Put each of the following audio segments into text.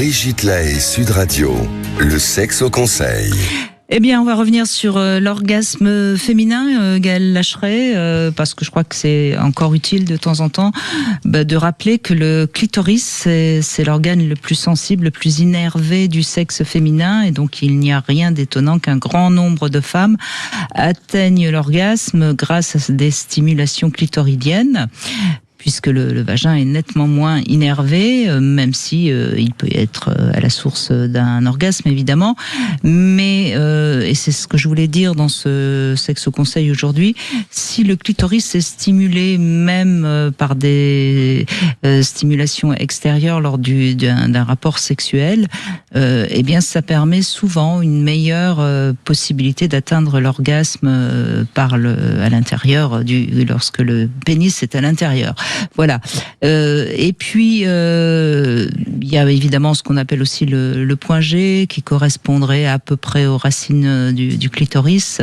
Brigitte Lahaie, Sud Radio, le sexe au conseil. Eh bien, on va revenir sur l'orgasme féminin, Gaëlle Lacheret, parce que je crois que c'est encore utile de temps en temps de rappeler que le clitoris, c'est l'organe le plus sensible, le plus innervé du sexe féminin, et donc il n'y a rien d'étonnant qu'un grand nombre de femmes atteignent l'orgasme grâce à des stimulations clitoridiennes, puisque le vagin est nettement moins innervé, même si il peut être à la source d'un orgasme, évidemment. Mais, et c'est ce que je voulais dire dans ce sexe au conseil aujourd'hui, si le clitoris est stimulé même par des stimulations extérieures lors d'un rapport sexuel, eh bien ça permet souvent une meilleure possibilité d'atteindre l'orgasme à l'intérieur, lorsque le pénis est à l'intérieur. Voilà. Et puis, il y a évidemment ce qu'on appelle aussi le point G, qui correspondrait à peu près aux racines du clitoris.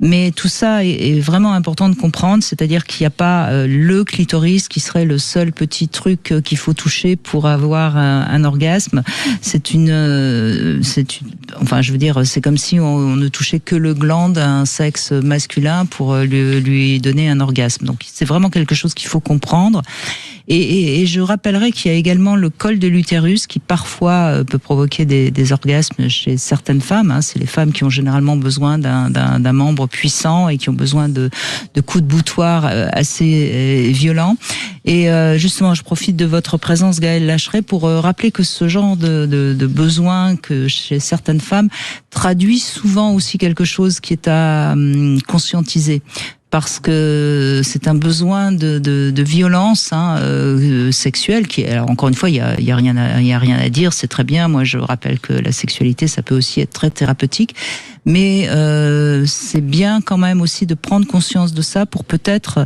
Mais tout ça est vraiment important de comprendre, c'est-à-dire qu'il n'y a pas le clitoris qui serait le seul petit truc qu'il faut toucher pour avoir un orgasme. Enfin, je veux dire, c'est comme si on ne touchait que le gland d'un sexe masculin pour lui donner un orgasme. Donc, c'est vraiment quelque chose qu'il faut comprendre. Et je rappellerai qu'il y a également le col de l'utérus qui parfois peut provoquer des orgasmes chez certaines femmes. C'est les femmes qui ont généralement besoin d'un membre puissant et qui ont besoin de coups de boutoir assez violents. Et justement, je profite de votre présence, Gaëlle Lacheret, pour rappeler que ce genre de besoin que chez certaines femmes traduit souvent aussi quelque chose qui est à conscientiser. Parce que c'est un besoin de violence sexuelle qui, alors encore une fois, il y a rien à dire, c'est très bien. Moi, je rappelle que la sexualité, ça peut aussi être très thérapeutique, mais c'est bien quand même aussi de prendre conscience de ça pour peut-être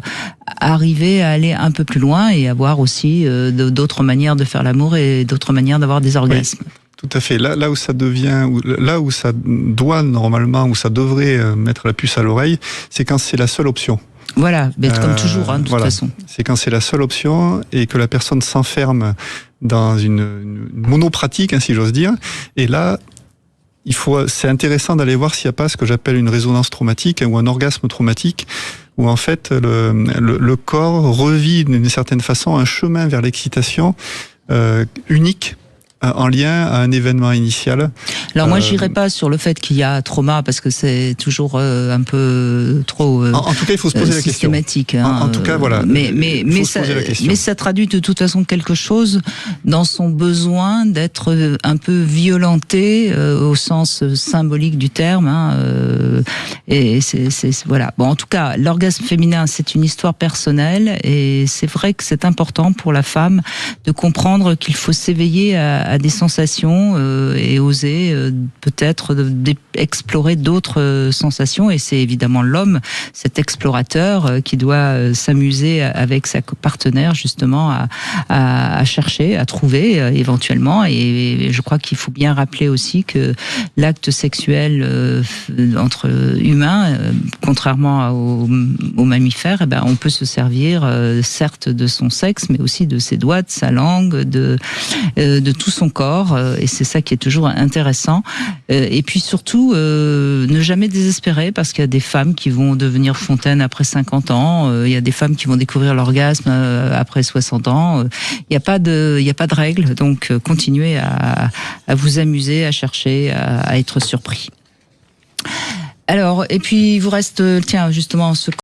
arriver à aller un peu plus loin et avoir aussi d'autres manières de faire l'amour et d'autres manières d'avoir des orgasmes. Oui. Tout à fait. Là où ça doit normalement, où ça devrait mettre la puce à l'oreille, c'est quand c'est la seule option. Voilà, mais comme toujours, de toute façon. C'est quand c'est la seule option et que la personne s'enferme dans une monopratique, si j'ose dire. Et là, c'est intéressant d'aller voir s'il n'y a pas ce que j'appelle une résonance traumatique ou un orgasme traumatique, où en fait le corps revit d'une certaine façon un chemin vers l'excitation unique, en lien à un événement initial. Alors moi, j'irai pas sur le fait qu'il y a trauma, parce que c'est toujours un peu trop en tout cas, il faut se poser systématique. la question. En tout cas, voilà. Mais ça traduit de toute façon quelque chose dans son besoin d'être un peu violenté au sens symbolique du terme. Et voilà. Bon, en tout cas, l'orgasme féminin, c'est une histoire personnelle, et c'est vrai que c'est important pour la femme de comprendre qu'il faut s'éveiller à des sensations et oser peut-être explorer d'autres sensations. Et c'est évidemment l'homme, cet explorateur, qui doit s'amuser avec sa partenaire justement à chercher, à trouver éventuellement. Et je crois qu'il faut bien rappeler aussi que l'acte sexuel entre humains, contrairement aux mammifères, on peut se servir certes de son sexe, mais aussi de ses doigts, de sa langue, de tout son corps, et c'est ça qui est toujours intéressant. Et puis surtout, ne jamais désespérer, parce qu'il y a des femmes qui vont devenir fontaines après 50 ans, il y a des femmes qui vont découvrir l'orgasme après 60 ans. Il n'y a pas de règle, donc continuez à vous amuser, à chercher, à être surpris. Alors, et puis il vous reste, justement, ce